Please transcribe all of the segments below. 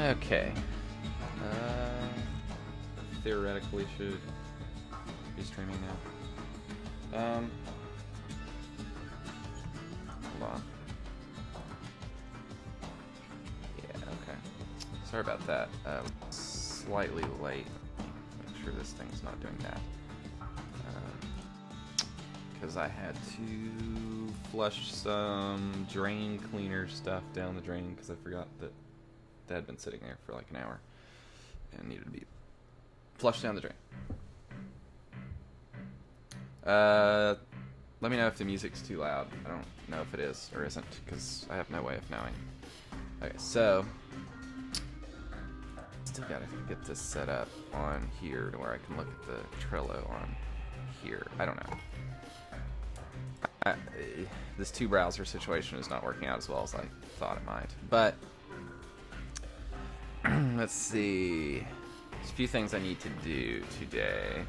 Okay. Theoretically should be streaming now. Hold on. Yeah, okay. Sorry about that. Slightly late. Make sure this thing's not doing that. Because I had to flush some drain cleaner stuff down the drain because I forgot that that had been sitting there for like an hour and needed to be flushed down the drain. Let me know if the music's too loud. I don't know if it is or isn't because I have no way of knowing. Okay, so still gotta get this set up on here to where I can look at the Trello on here. I don't know. This two browser situation is not working out as well as I thought it might. But let's see. There's a few things I need to do today.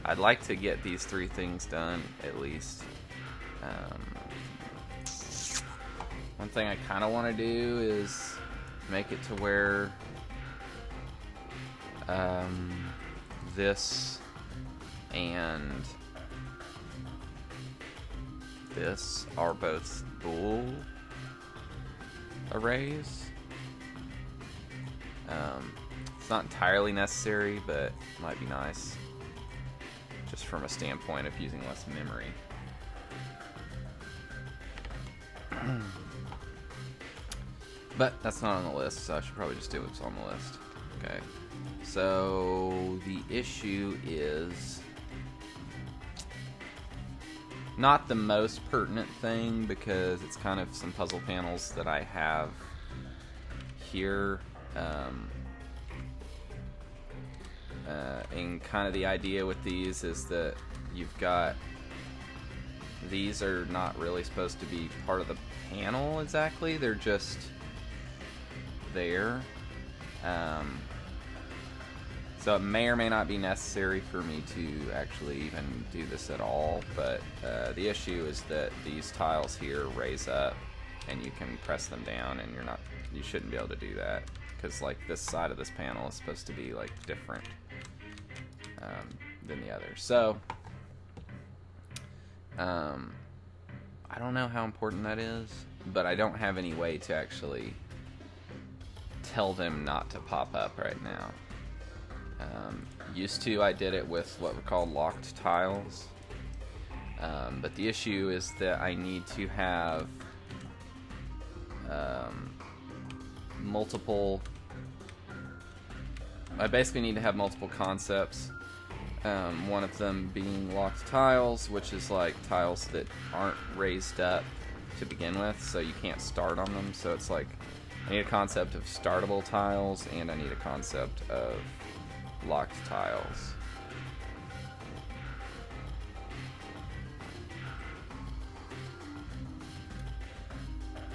I'd like to get these 3 things done at least. One thing I kind of want to do is make it to where this and this are both bool arrays. It's not entirely necessary, but it might be nice just from a standpoint of using less memory. But that's not on the list, so I should probably just do what's on the list. Okay, so the issue is not the most pertinent thing because it's kind of some puzzle panels that I have here. And kind of the idea with these is that you've got, these are not really supposed to be part of the panel exactly, they're just there. So it may or may not be necessary for me to actually even do this at all, but the issue is that these tiles here raise up and you can press them down, and you shouldn't be able to do that because like this side of this panel is supposed to be like different than the other. So I don't know how important that is, but I don't have any way to actually tell them not to pop up right now. Used to, I did it with what were called locked tiles, but the issue is that I need to have I basically need to have multiple concepts. One of them being locked tiles, which is like tiles that aren't raised up to begin with, so you can't start on them. So it's like I need a concept of startable tiles, and I need a concept of locked tiles.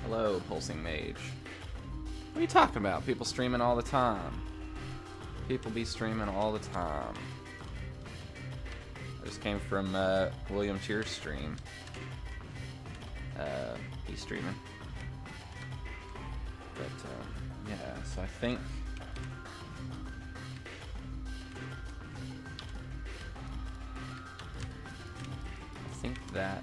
Hello, Pulsing Mage. What are you talking about? People streaming all the time. People be streaming all the time. I just came from William Cheer's stream. He's streaming. But, yeah, so I think that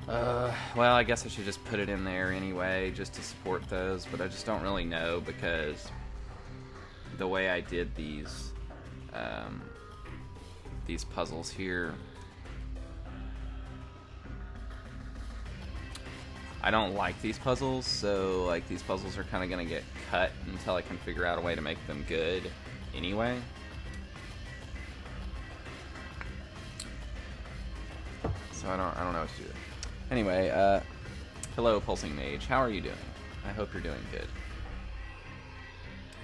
well, I guess I should just put it in there anyway just to support those, but I just don't really know because the way I did these puzzles here, I don't like these puzzles, so like these puzzles are kind of gonna get cut until I can figure out a way to make them good anyway. So I don't know what to do. Anyway, hello Pulsing Mage, how are you doing? I hope you're doing good.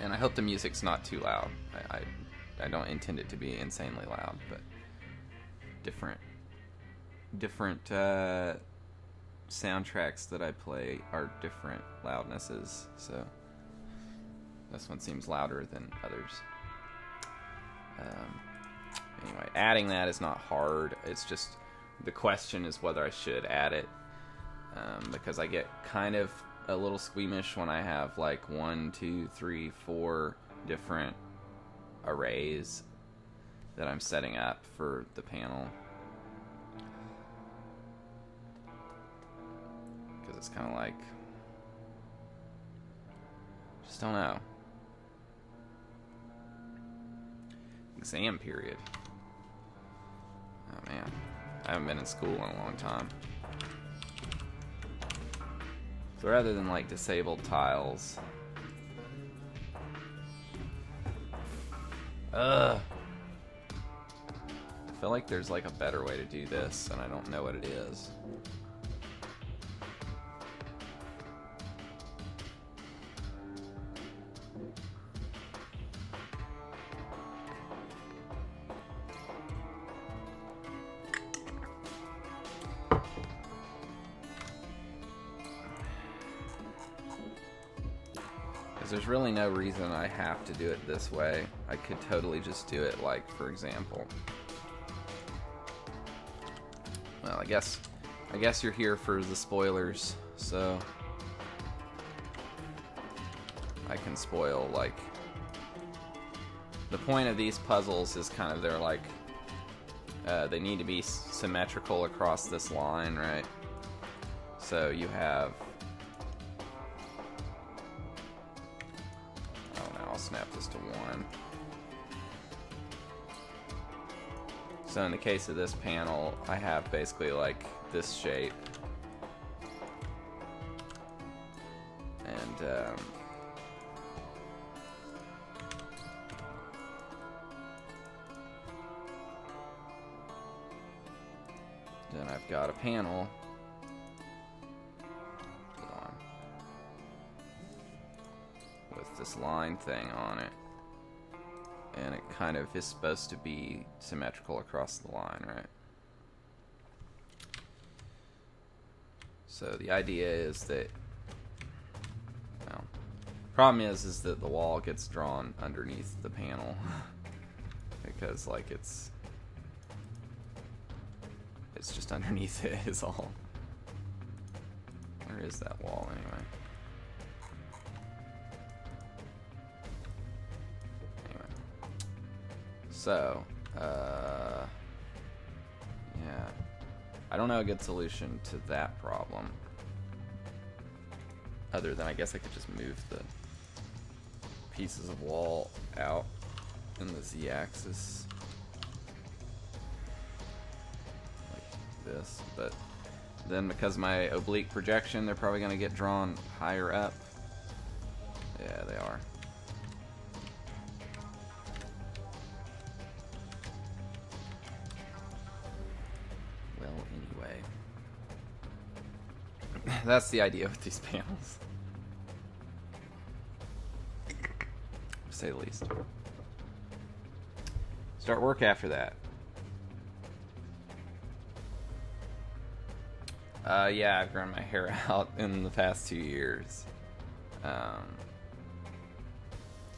And I hope the music's not too loud. I don't intend it to be insanely loud, but different soundtracks that I play are different loudnesses, so this one seems louder than others. Anyway, adding that is not hard. It's just the question is whether I should add it. because I get kind of a little squeamish when I have like 1, 2, 3, 4 different arrays that I'm setting up for the panel. Because it's kind of like, just don't know. Exam period. Oh man, I haven't been in school in a long time. So rather than like disabled tiles, I feel like there's like a better way to do this, and I don't know what it is. There's really no reason I have to do it this way. I could totally just do it like, for example. Well, I guess you're here for the spoilers, so I can spoil, like, the point of these puzzles is kind of, they're like, they need to be symmetrical across this line, right? So you have, I'll snap this to 1. So in the case of this panel, I have basically like this shape. And then I've got a panel. With this line thing on it, and it kind of is supposed to be symmetrical across the line, right? So the idea is that, well, problem is that the wall gets drawn underneath the panel because like it's just underneath it is all. Where is that wall anyway? So, yeah, I don't know a good solution to that problem, other than I guess I could just move the pieces of wall out in the z-axis like this, but then because my oblique projection, they're probably going to get drawn higher up. Yeah, they are. That's the idea with these panels, to say the least. Start work after that. Yeah, I've grown my hair out in the past 2 years.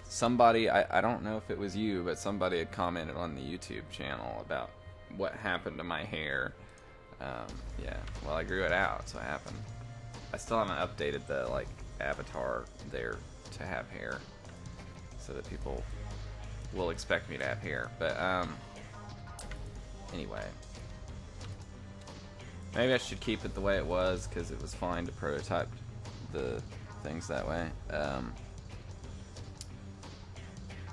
Somebody, I don't know if it was you, but somebody had commented on the YouTube channel about what happened to my hair. Yeah, well, I grew it out, so it happened. I still haven't updated the like avatar there to have hair, so that people will expect me to have hair. But anyway, maybe I should keep it the way it was because it was fine to prototype the things that way. Well,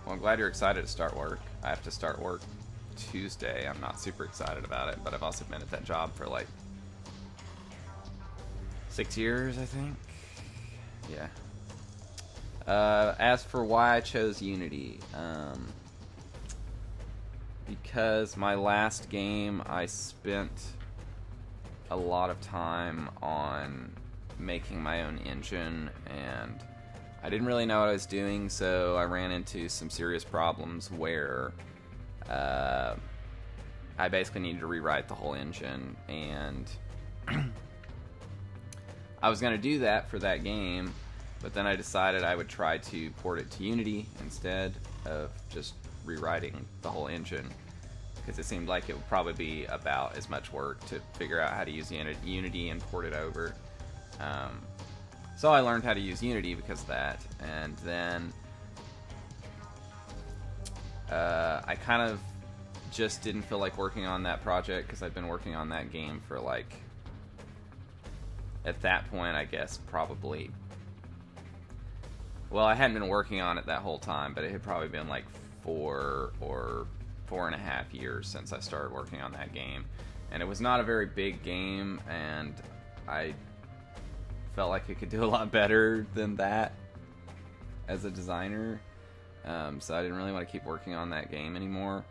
I'm glad you're excited to start work. I have to start work Tuesday. I'm not super excited about it, but I've also been at that job for like 6 years, I think. Yeah. As for why I chose Unity, because my last game I spent a lot of time on making my own engine, and I didn't really know what I was doing, so I ran into some serious problems where I basically needed to rewrite the whole engine, and I was going to do that for that game, but then I decided I would try to port it to Unity instead of just rewriting the whole engine, because it seemed like it would probably be about as much work to figure out how to use Unity and port it over So I learned how to use Unity because of that, and then I kind of just didn't feel like working on that project because I'd been working on that game for like, at that point, I guess probably, well, I hadn't been working on it that whole time, but it had probably been like 4 or 4.5 years since I started working on that game, and it was not a very big game, and I felt like it could do a lot better than that as a designer, so I didn't really want to keep working on that game anymore.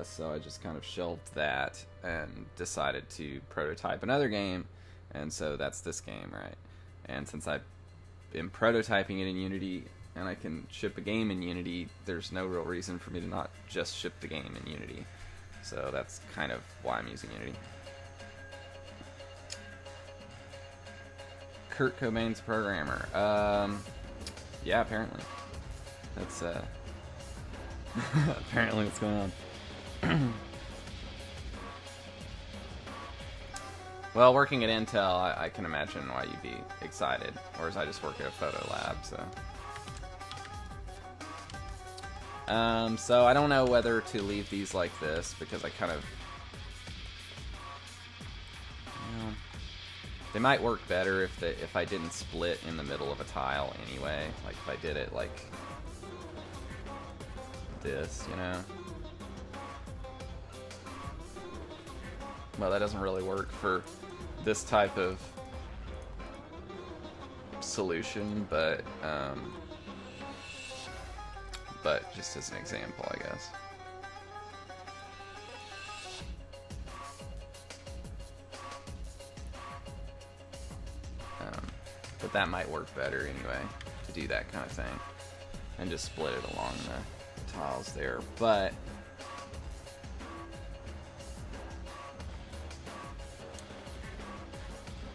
So I just kind of shelved that and decided to prototype another game, and so that's this game, right? And since I am prototyping it in Unity and I can ship a game in Unity, there's no real reason for me to not just ship the game in Unity. So that's kind of why I'm using Unity. Kurt Cobain's programmer. Yeah, apparently. That's apparently what's going on. Well, working at Intel, I can imagine why you'd be excited. Whereas I just work at a photo lab, so. So I don't know whether to leave these like this because I kind of, you know, they might work better if I didn't split in the middle of a tile anyway. Like if I did it like this, you know. Well, that doesn't really work for this type of solution, but just as an example, I guess. But that might work better anyway, to do that kind of thing, and just split it along the tiles there. But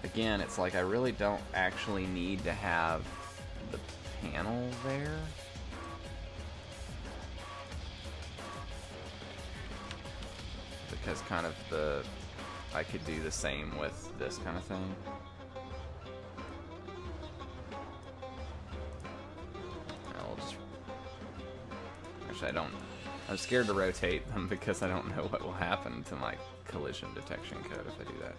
again, it's like I really don't actually need to have the panel there. Because kind of I could do the same with this kind of thing. I'll just, actually I'm scared to rotate them because I don't know what will happen to my collision detection code if I do that.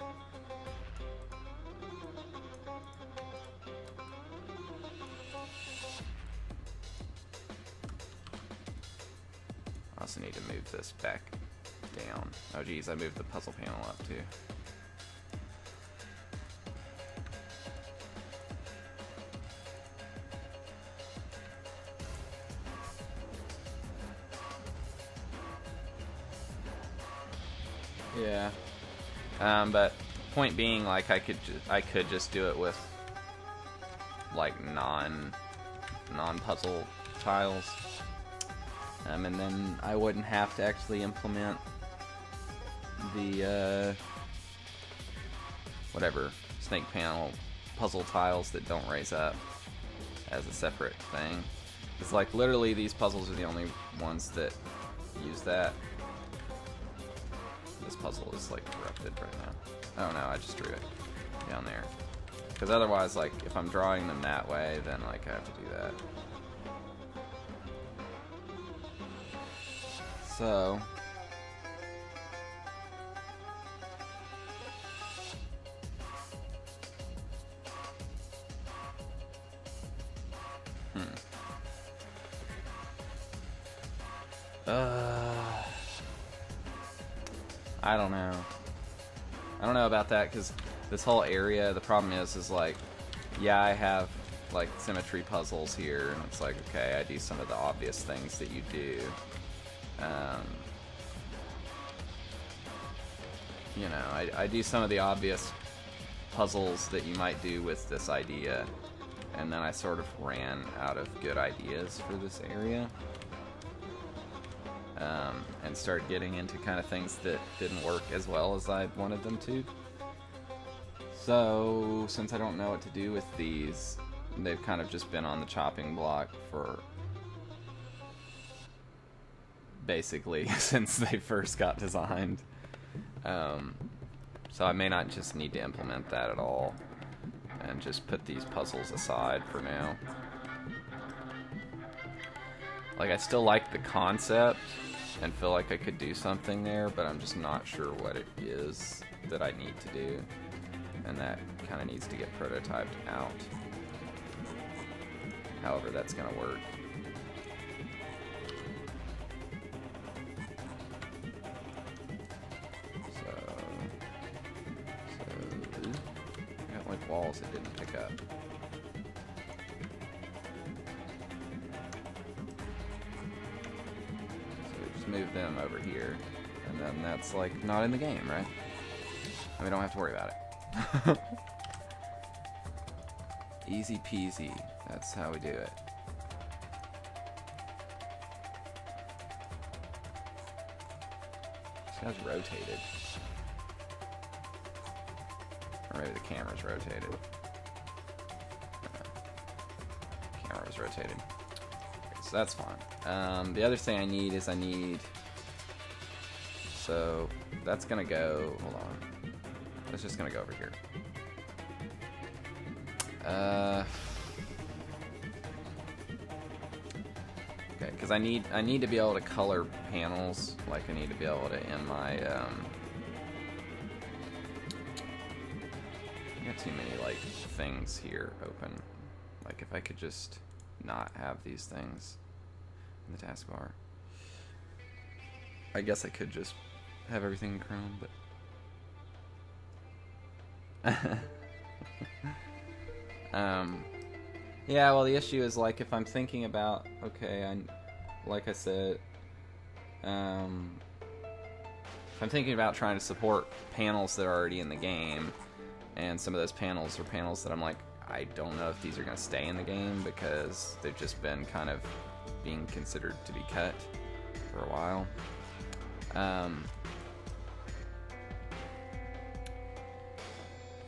I also need to move this back down. Oh geez, I moved the puzzle panel up too. Yeah. But point being, like I could just do it with like non-puzzle tiles. And then I wouldn't have to actually implement the whatever snake panel puzzle tiles that don't raise up as a separate thing. It's like literally these puzzles are the only ones that use that. This puzzle is like corrupted right now. Oh no, I just drew it down there. Because otherwise, like if I'm drawing them that way, then like I have to do that. So I don't know. I don't know about that because this whole area, the problem is like, yeah, I have like symmetry puzzles here, and it's like, okay, I do some of the obvious things that you do. You know, I do some of the obvious puzzles that you might do with this idea, and then I sort of ran out of good ideas for this area. And started getting into kind of things that didn't work as well as I wanted them to. So, since I don't know what to do with these, they've kind of just been on the chopping block for basically since they first got designed. So I may not just need to implement that at all. and just put these puzzles aside for now. Like, I still like the concept and feel like I could do something there, but I'm just not sure what it is that I need to do. And that kind of needs to get prototyped out. However that's going to work. So I got like walls it didn't pick up. Move them over here, and then that's like not in the game, right? And we don't have to worry about it. Easy peasy. That's how we do it. This guy's rotated. Or maybe the camera's rotated. Camera was rotated. So that's fine. The other thing I need is so that's gonna go, hold on. That's just gonna go over here. Okay, because I need to be able to color panels. Like I need to be able to in my I got too many like things here open. Like if I could just not have these things in the taskbar. I guess I could just have everything in Chrome, but yeah, well the issue is like if I'm thinking about, okay, like I said, if I'm thinking about trying to support panels that are already in the game, and some of those panels are panels that I'm like, I don't know if these are going to stay in the game because they've just been kind of being considered to be cut for a while.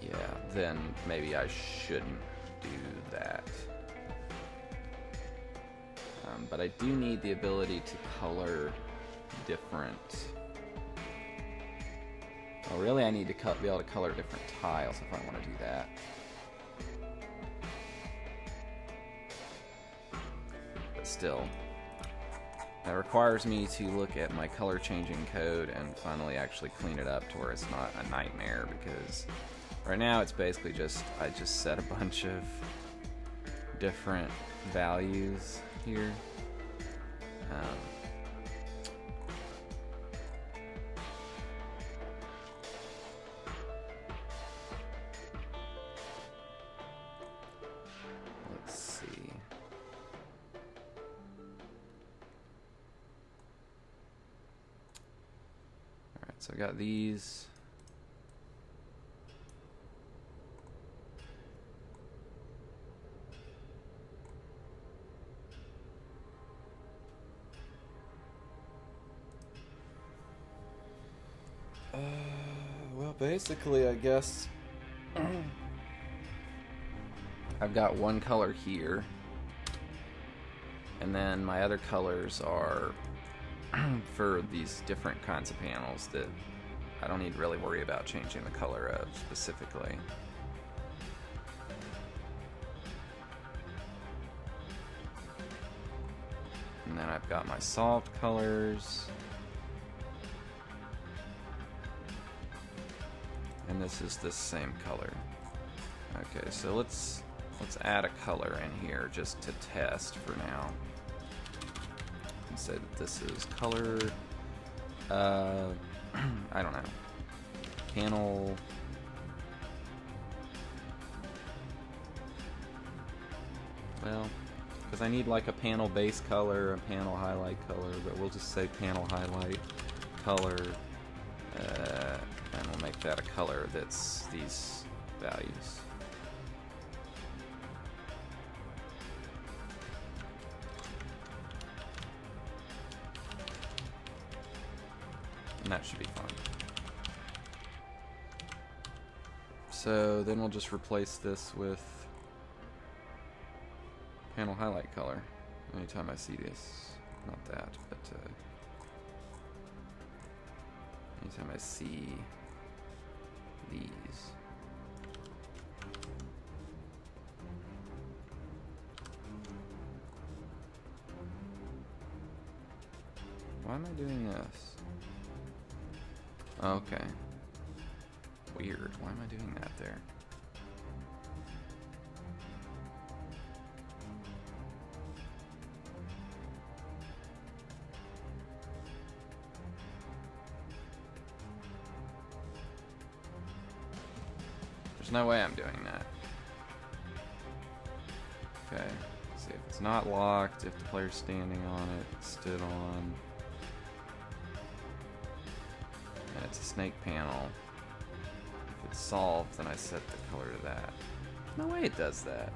Yeah, then maybe I shouldn't do that. But I do need the ability to color different... Oh, really? I need to be able to color different tiles if I want to do that. Still, that requires me to look at my color changing code and finally actually clean it up to where it's not a nightmare, because right now it's basically just I just set a bunch of different values here. Let's see. So I got these. Well, basically, I guess I've got one color here, and then my other colors are for these different kinds of panels that I don't need to really worry about changing the color of specifically. And then I've got my solved colors. And this is the same color. Okay, so let's add a color in here just to test for now. And say that this is color, I don't know, panel, well, because I need like a panel base color, a panel highlight color, but we'll just say panel highlight color, and we'll make that a color that's these values. And that should be fun. So then we'll just replace this with panel highlight color anytime I see this. Not that, but anytime I see these. Why am I doing this? Okay. Weird. Why am I doing that there? There's no way I'm doing that. Okay. See if it's not locked, if the player's standing on it, it's stood on. And it's a snake panel. If it's solved, then I set the color to that. No way it does that.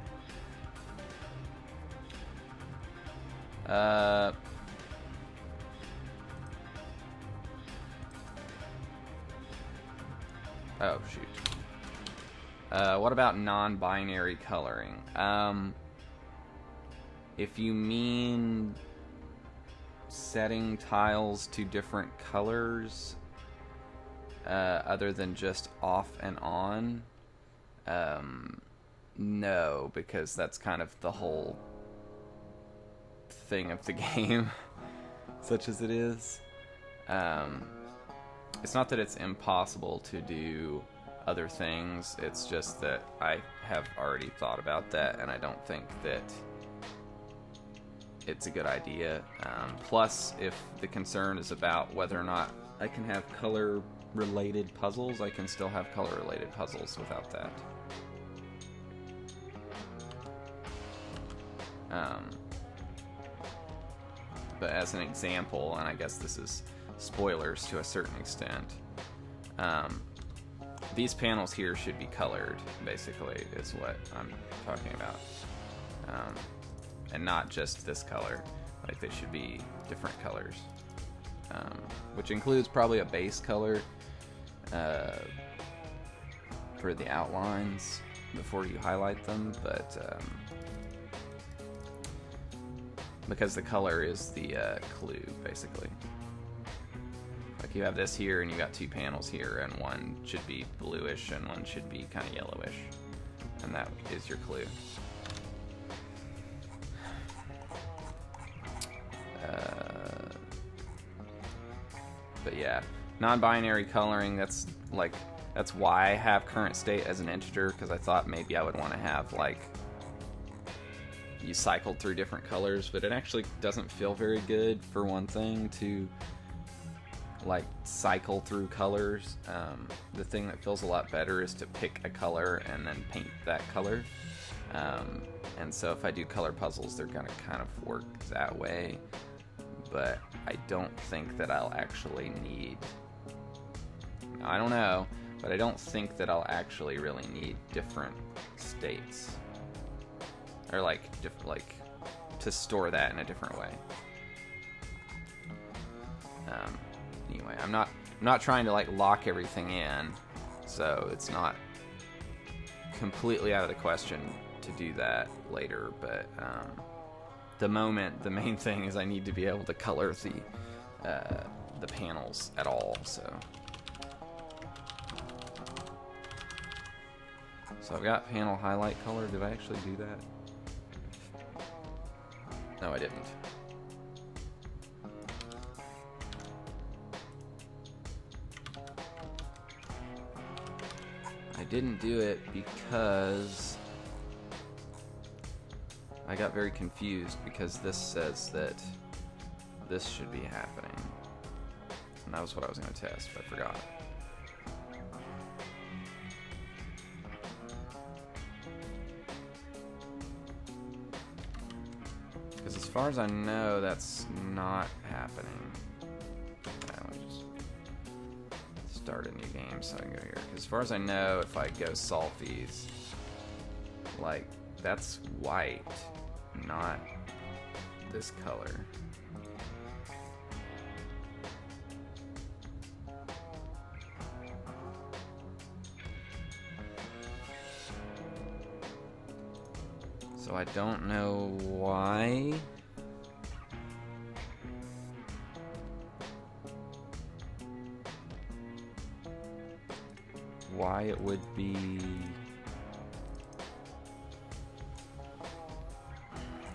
Oh, shoot. What about non-binary coloring? If you mean setting tiles to different colors, other than just off and on, no, because that's kind of the whole thing of the game, such as it is. It's not that it's impossible to do other things, it's just that I have already thought about that, and I don't think that it's a good idea. Plus, if the concern is about whether or not I can have color-related puzzles, I can still have color-related puzzles without that. But as an example, and I guess this is spoilers to a certain extent, these panels here should be colored, basically, is what I'm talking about. And not just this color. Like, they should be different colors. Which includes probably a base color for the outlines before you highlight them, but because the color is the clue, basically. Like, you have this here, and you got two panels here, and one should be bluish, and one should be kind of yellowish. And that is your clue. But yeah, non-binary coloring, that's why I have current state as an integer, because I thought maybe I would want to have, like, you cycled through different colors, but it actually doesn't feel very good, for one thing, to like cycle through colors. The thing that feels a lot better is to pick a color and then paint that color. And so if I do color puzzles, they're gonna kind of work that way, but I don't think that I'll actually need, I don't know, but I don't think that I'll actually really need different states, or like to store that in a different way. Anyway, I'm not trying to like lock everything in, so it's not completely out of the question to do that later, but the main thing is I need to be able to color the panels at all. So I've got panel highlight color. Did I actually do that? No, I didn't. I didn't do it because I got very confused, because this says that this should be happening. And that was what I was going to test, but I forgot. Because as far as I know, that's not happening. Let me just start a new game so I can go here. As far as I know, if I go solve these, like, that's white, not this color. So I don't know why. Why it would be.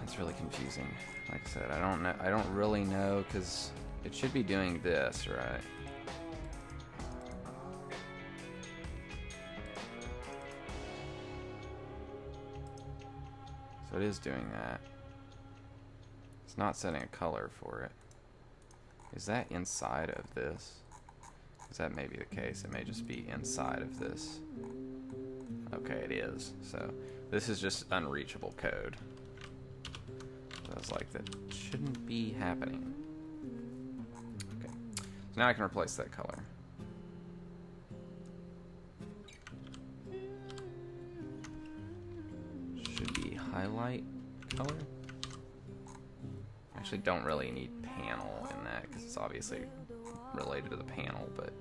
It's really confusing. Like I said, I don't know. I don't really know, because It should be doing this, right? So it is doing that. It's not setting a color for it. Is that inside of this? Because that may be the case. It may just be inside of this. Okay, it is. So this is just unreachable code. So I was like, that shouldn't be happening. Okay. So now I can replace that color. Should be highlight color. Actually don't really need panel in that because it's obviously related to the panel, but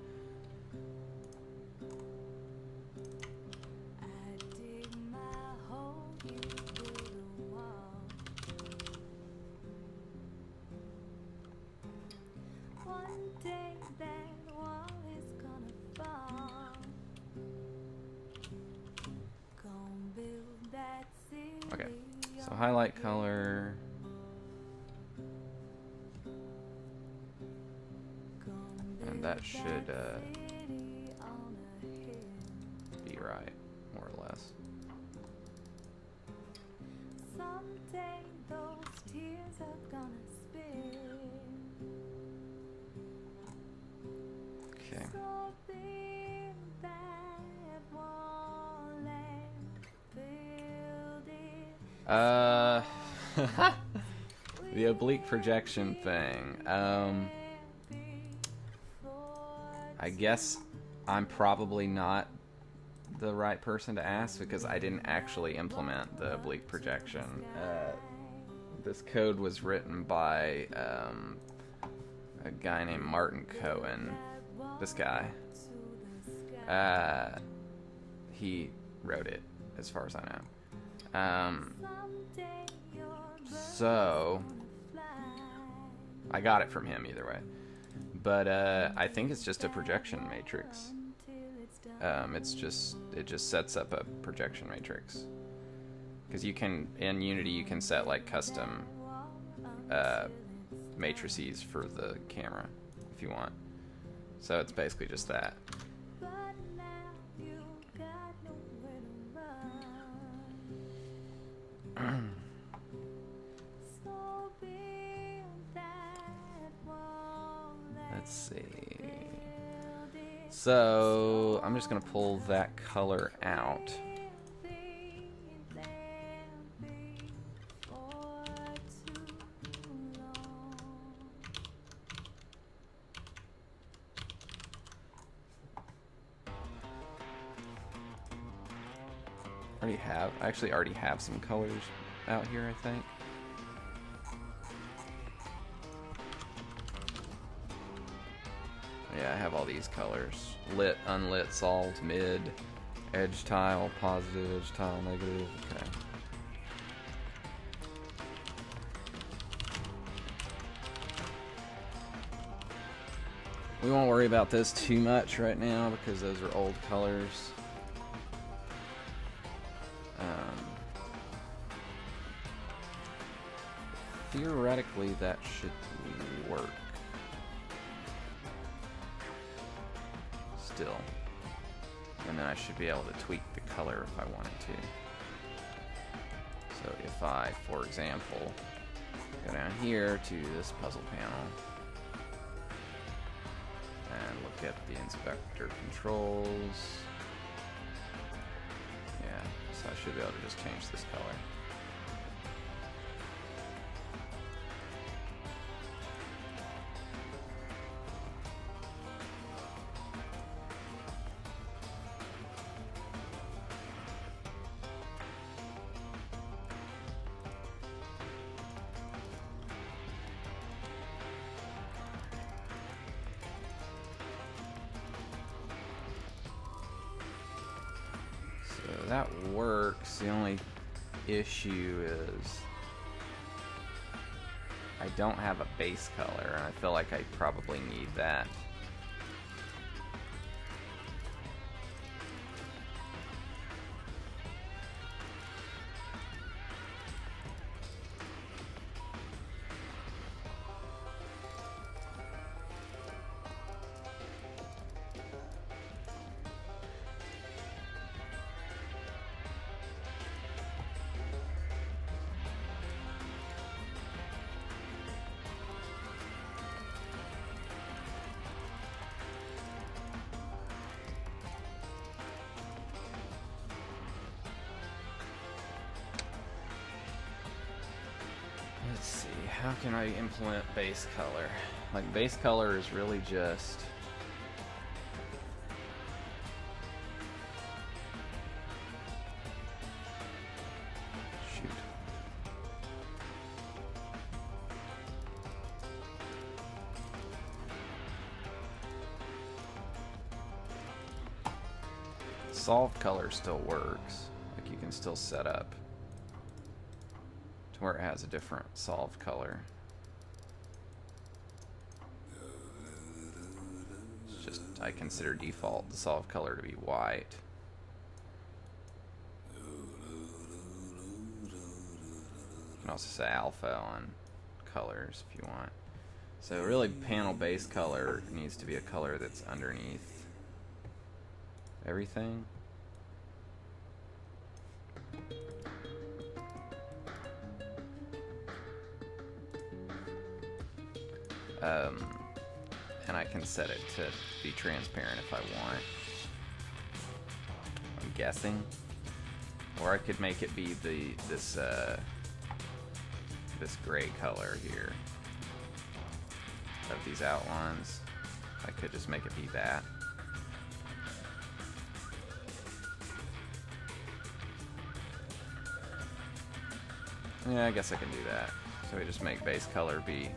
okay. So highlight color. And that should be right, more or less. Someday those tears are gonna spill. Okay. The oblique projection thing. I guess I'm probably not the right person to ask because I didn't actually implement the oblique projection. This code was written by a guy named Martin Cohen. This guy. He wrote it, as far as I know. So I got it from him either way. But I think it's just a projection matrix. It just sets up a projection matrix. Because you can, in Unity, you can set like custom matrices for the camera if you want. So it's basically just that. Let's see. So I'm just gonna pull that color out. I actually already have some colors out here, I think. Yeah, I have all these colors. Lit, unlit, solved, mid, edge tile, positive, edge tile, negative, okay. We won't worry about this too much right now because those are old colors. Theoretically, that should work. Still. And then I should be able to tweak the color if I wanted to. So if I, for example, go down here to this puzzle panel and look at the inspector controls. Yeah, so I should be able to just change this color. That works. The only issue is I don't have a base color, and I feel like I probably need that. Let's see, how can I implement base color? Like, base color is really just... Shoot. Solve color still works. Like, you can still set up to where it has a different solved color. It's just, I consider default the solved color to be white. You can also say alpha on colors if you want. So really, panel base color needs to be a color that's underneath everything. And I can set it to be transparent if I want. I'm guessing. Or I could make it be this gray color here of these outlines. I could just make it be that. Yeah, I guess I can do that. So we just make base color be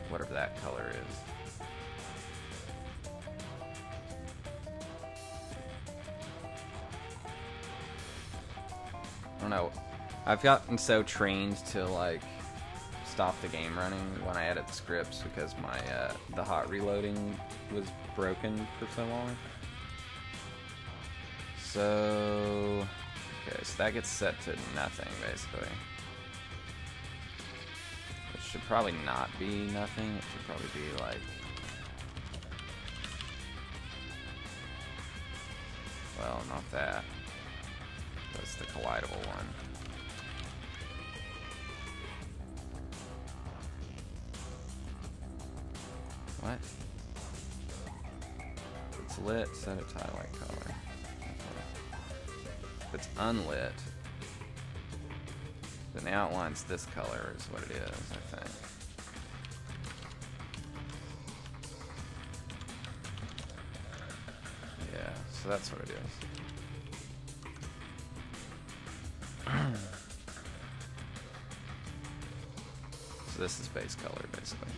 whatever that color is. I don't know. I've gotten so trained to like stop the game running when I edit the scripts because my the hot reloading was broken for so long. So okay, so that gets set to nothing basically. It should probably not be nothing. It should probably be like, well, not that. That's the collidable one. What? If it's lit, set it to highlight color. If it's unlit, then the outline's this color is what it is, I think. Yeah, so that's what it is. So this is base color, basically.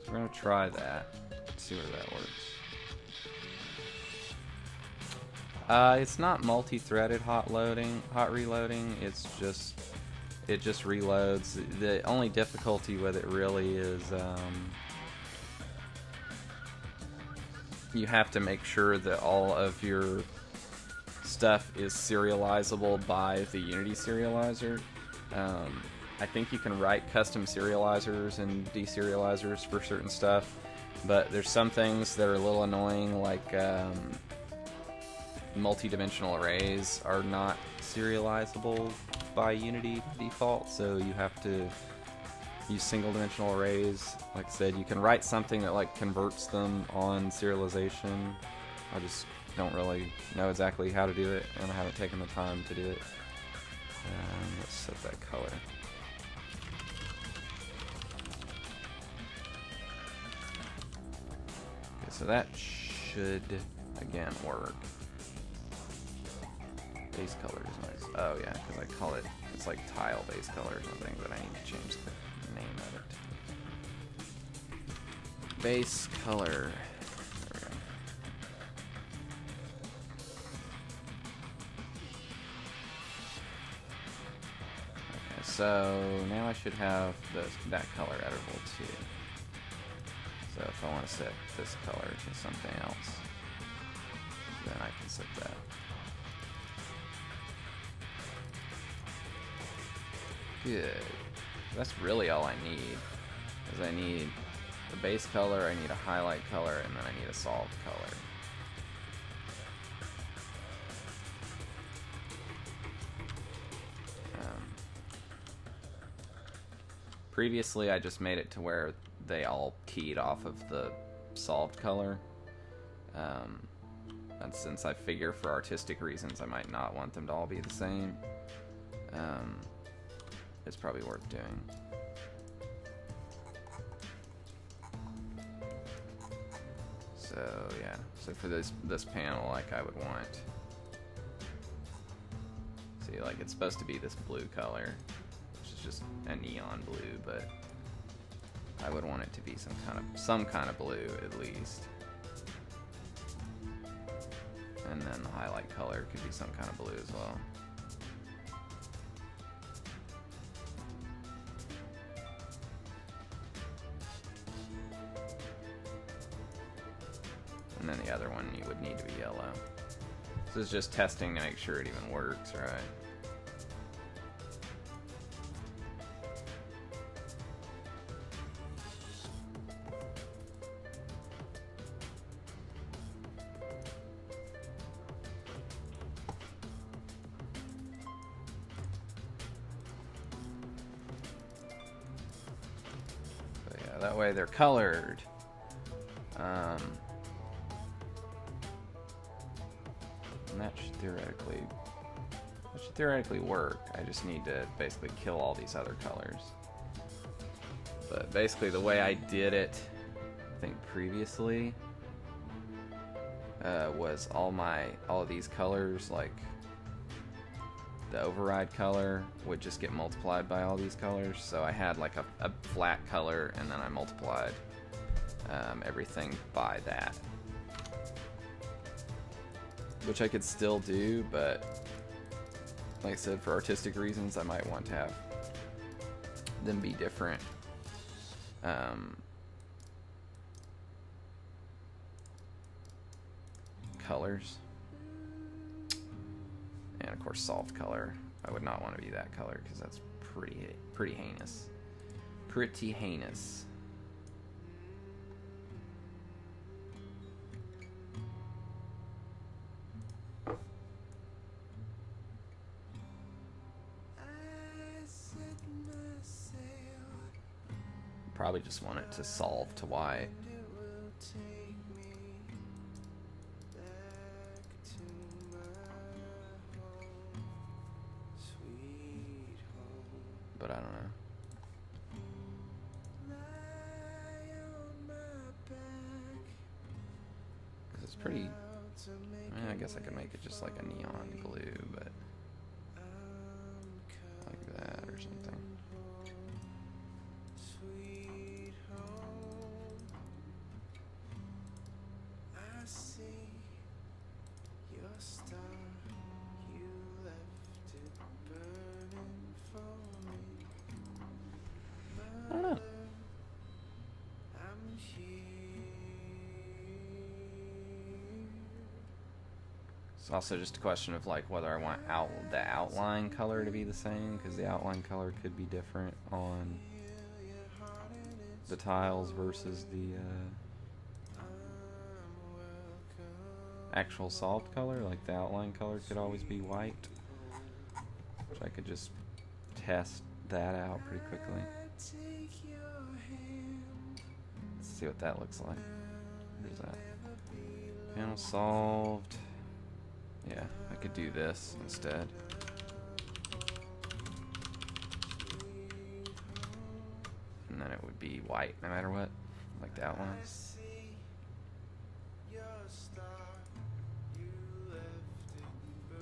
We're gonna try that. See where that works. It's not multi-threaded hot reloading. It's just it just reloads. The only difficulty with it really is you have to make sure that all of your stuff is serializable by the Unity serializer. I think you can write custom serializers and deserializers for certain stuff, but there's some things that are a little annoying, like multi-dimensional arrays are not serializable by Unity default, so you have to use single-dimensional arrays. Like I said, you can write something that like converts them on serialization. I just don't really know exactly how to do it, and I haven't taken the time to do it. Let's set that color. So that should, again, work. Base color is nice. Oh yeah, because I call it, it's like tile base color or something, but I need to change the name of it. Base color. There we go. Okay, so now I should have that color editable too. So if I want to set this color to something else, then I can set that. Good. That's really all I need. Is I need the base color, I need a highlight color, and then I need a solved color. Previously, I just made it to where they all keyed off of the solved color. And since I figure for artistic reasons I might not want them to all be the same, it's probably worth doing. So yeah, so for this panel, like I would want, see, like it's supposed to be this blue color, which is just a neon blue, but I would want it to be some kind of blue at least. And then the highlight color could be some kind of blue as well. And then the other one you would need to be yellow. This is just testing to make sure it even works, right? That way they're colored. And that should theoretically work. I just need to basically kill all these other colors. But basically the way I did it, I think previously, was all of these colors, like the override color would just get multiplied by all these colors. So I had like a flat color, and then I multiplied everything by that. Which I could still do, but like I said, for artistic reasons, I might want to have them be different. Colors. And of course, soft color. I would not want to be that color because that's pretty heinous. Pretty heinous. Probably just want it to solve to white. But I don't know. Because it's pretty... I mean, I guess I could make it just like a neon blue, but... like that or something. I don't know. It's also just a question of like whether I want the outline color to be the same, because the outline color could be different on the tiles versus the actual solved color. Like the outline color could always be white, which I could just test that out pretty quickly. Let's see what that looks like. Where's that? Panel solved. Yeah, I could do this instead. And then it would be white no matter what, like the outlines.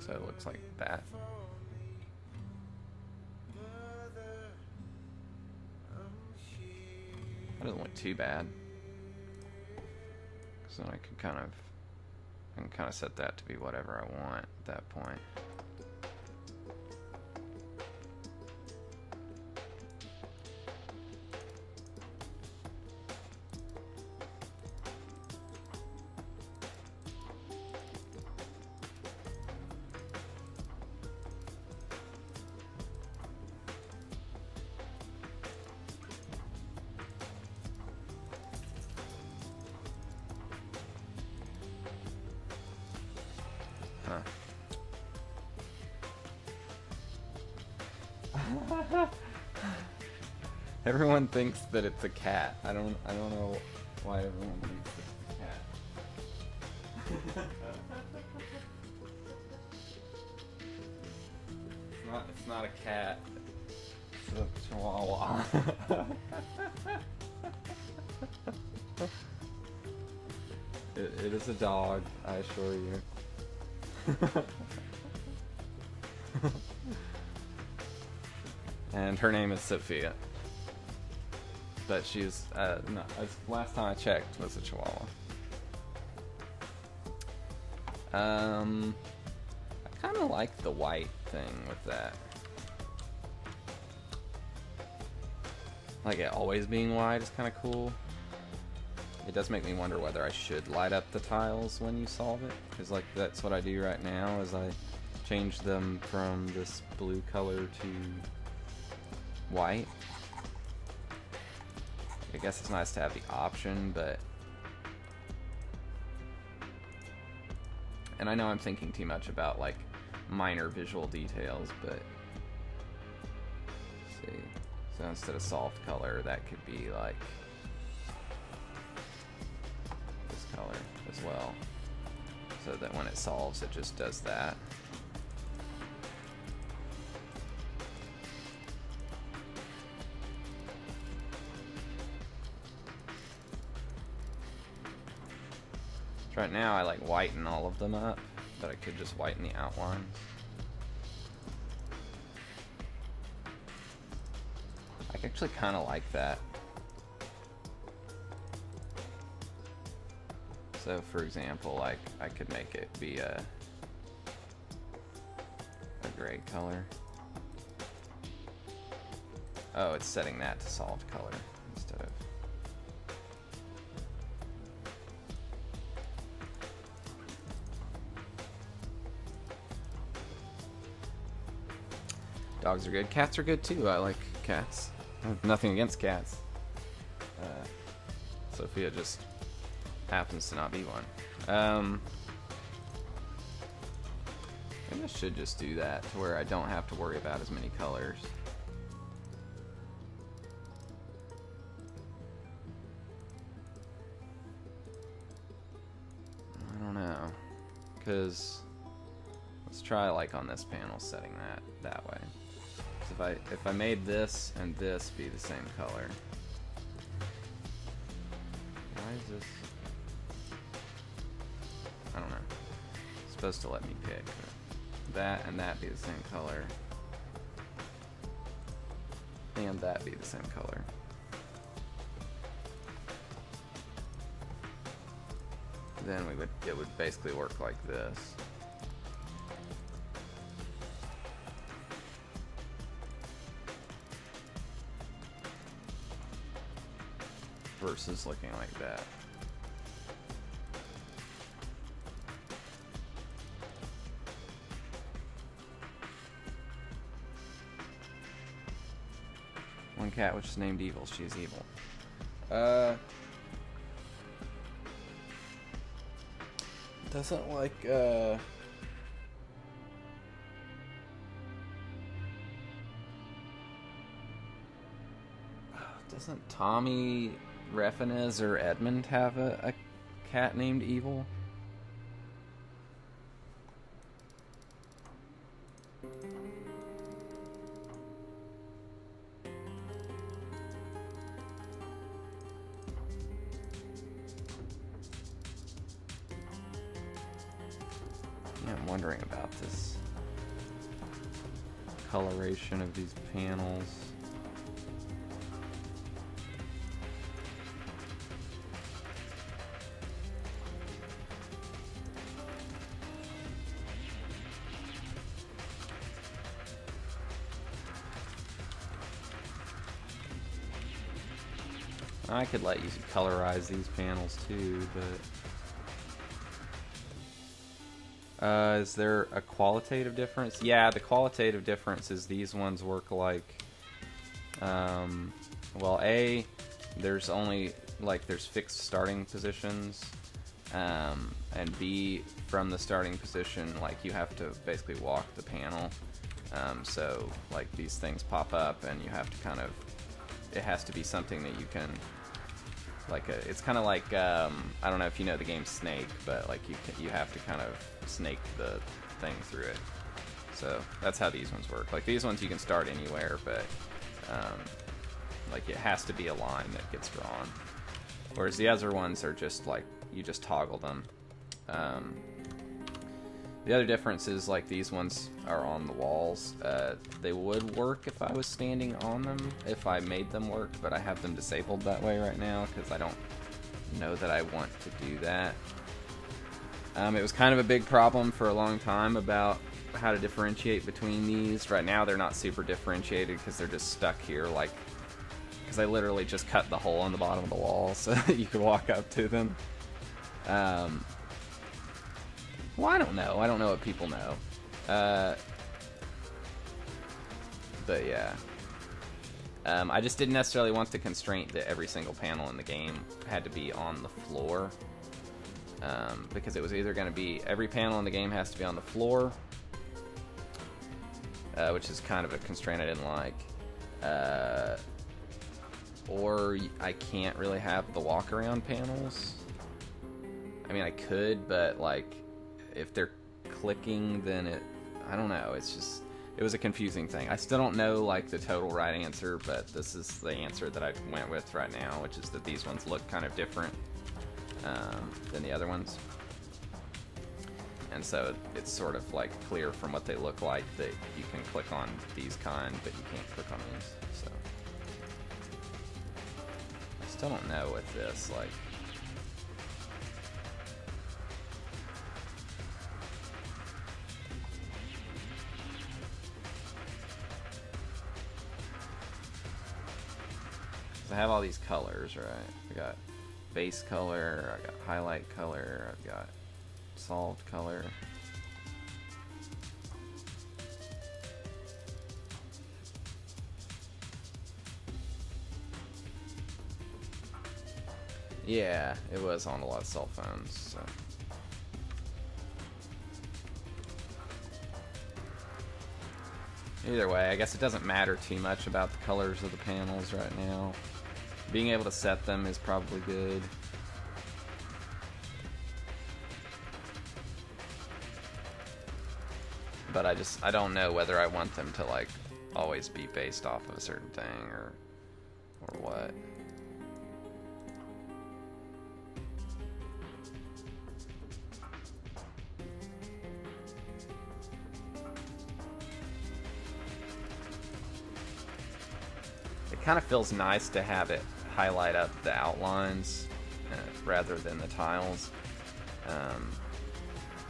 So it looks like that. That doesn't look too bad. So I can kind of set that to be whatever I want at that point. Everyone thinks that it's a cat. I don't know why everyone thinks it's a cat. It's not a cat. It's a chihuahua. It is a dog, I assure you. And her name is Sophia. But she's, no, last time I checked, was a chihuahua. I kind of like the white thing with that. Like it always being white is kind of cool. It does make me wonder whether I should light up the tiles when you solve it, because like that's what I do right now, is I change them from this blue color to white. I guess it's nice to have the option, but... And I know I'm thinking too much about like minor visual details, but... Let's see. So instead of soft color, that could be like this color as well. So that when it solves, it just does that. Right now I like whiten all of them up, but I could just whiten the outlines. I actually kind of like that. So for example, like I could make it be a gray color. Oh, it's setting that to solid color instead of... Dogs are good. Cats are good too. I like cats. I have nothing against cats. Sophia just happens to not be one. Maybe I should just do that to where I don't have to worry about as many colors. I don't know. Because let's try like on this panel setting that way. If I made this and this be the same color. Why is this? I don't know. It's supposed to let me pick. That and that be the same color. And that be the same color. Then it would basically work like this. Versus looking like that. One cat which is named Evil. She is evil. Doesn't like doesn't Tommy Reffinez or Edmund have a cat named Evil? Yeah, I'm wondering about this coloration of these panels. I could let you colorize these panels too, but is there a qualitative difference? Yeah, the qualitative difference is these ones work like, well, A, there's only, like, there's fixed starting positions, and B, from the starting position, like, you have to basically walk the panel, So like these things pop up, and you have to kind of, it has to be something that you can, like it's kind of like I don't know if you know the game Snake, but like you have to kind of snake the thing through it. So that's how these ones work. Like these ones you can start anywhere, but like it has to be a line that gets drawn. Whereas the other ones are just like you just toggle them. The other difference is like these ones are on the walls. They would work if I was standing on them, if I made them work, but I have them disabled that way right now because I don't know that I want to do that. It was kind of a big problem for a long time about how to differentiate between these. Right now they're not super differentiated because they're just stuck here, like, because I literally just cut the hole in the bottom of the wall so that you could walk up to them. Well, I don't know. I don't know what people know. But yeah. I just didn't necessarily want the constraint that every single panel in the game had to be on the floor. Because it was either going to be, every panel in the game has to be on the floor, which is kind of a constraint I didn't like. Or I can't really have the walk-around panels. I mean, I could, but like, if they're clicking, then I don't know, it's just, it was a confusing thing. I still don't know like the total right answer, but this is the answer that I went with right now, which is that these ones look kind of different than the other ones. And so it's sort of like clear from what they look like that you can click on these kind, but you can't click on these, so. I still don't know with this, like, I have all these colors, right? I got base color, I got highlight color, I've got solved color. Yeah, it was on a lot of cell phones, so. Either way, I guess it doesn't matter too much about the colors of the panels right now. Being able to set them is probably good. But I don't know whether I want them to like always be based off of a certain thing or what. It kind of feels nice to have it highlight up the outlines rather than the tiles.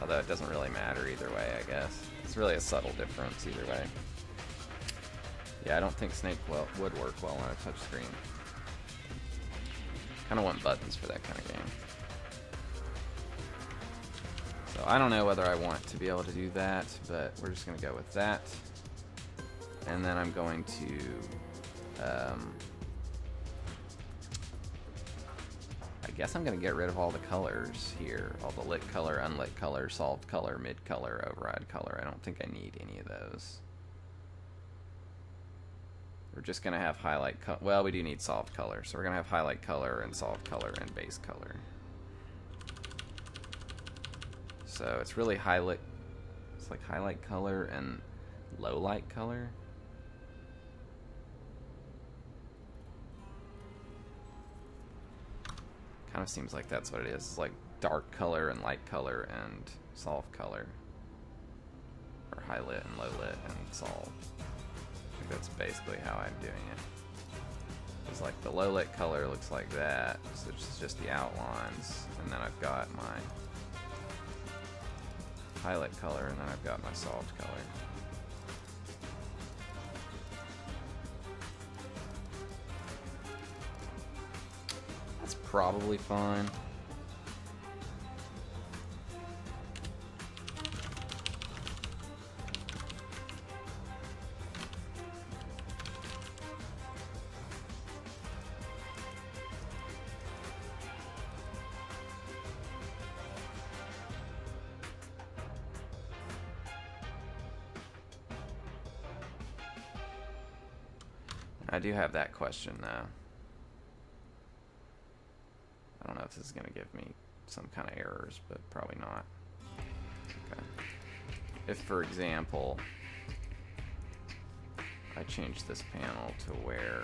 Although it doesn't really matter either way, I guess. It's really a subtle difference either way. Yeah, I don't think Snake would work well on a touchscreen. Kind of want buttons for that kind of game. So I don't know whether I want to be able to do that, but we're just going to go with that. And then I'm going to I guess I'm going to get rid of all the colors here. All the lit color, unlit color, solved color, mid color, override color. I don't think I need any of those. We're just going to have highlight color. Well, we do need solved color. So we're going to have highlight color and solved color and base color. So it's really highlight. It's like highlight color and low light color. Kind of seems like that's what it is. It's like dark color and light color and soft color. Or high lit and low lit and solved. I think that's basically how I'm doing it. It's like the low lit color looks like that. So it's just the outlines. And then I've got my highlight color and then I've got my soft color. Probably fine. I do have that question, though. I don't know if this is going to give me some kind of errors, but probably not. Okay. If, for example, I change this panel to where